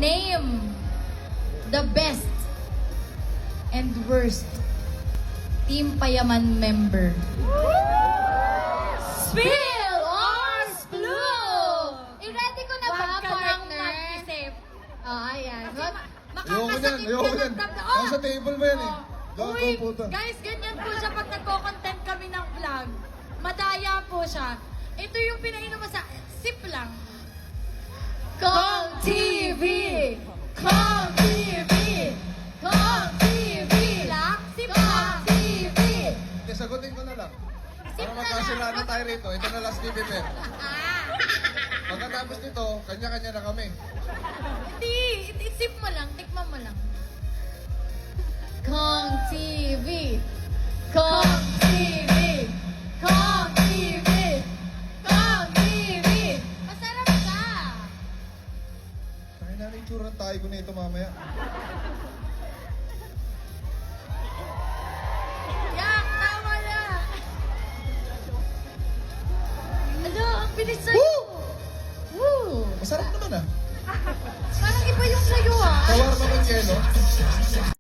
Name the best and worst Team Payaman member. Spill or Sploog! I-ready ko na ba, Huwag ka nang partner? mag-isip. Ayan. Ayoko yan, ayoko yan. Nasa table mo yan eh. Uy, Go, puta. guys, ganyan po siya pag nagko-content kami ng vlog. Madaya po siya. Ito yung pinainom mo sa sip lang. Kong TV! Kong TV! Kong TV! Sip Kong lang. TV! Hindi, sagutin ko na lang. Sip Para na magkasila lang. na tayo rito. Ito na last TV Pep. Ah, Pagkatapos nito, kanya-kanya na kami. hindi, isip mo lang, tikman mo lang. Kong TV! Kong TV! Kong TV! Kong TV! Masarap ka. Tayo na rin tsura ng tayo ko na ito mamaya. Yak, tama na. Ano, ang bilis sa'yo. Woo! Masarap naman ah. Parang iba yung sa'yo ah. Shawarma con yelo.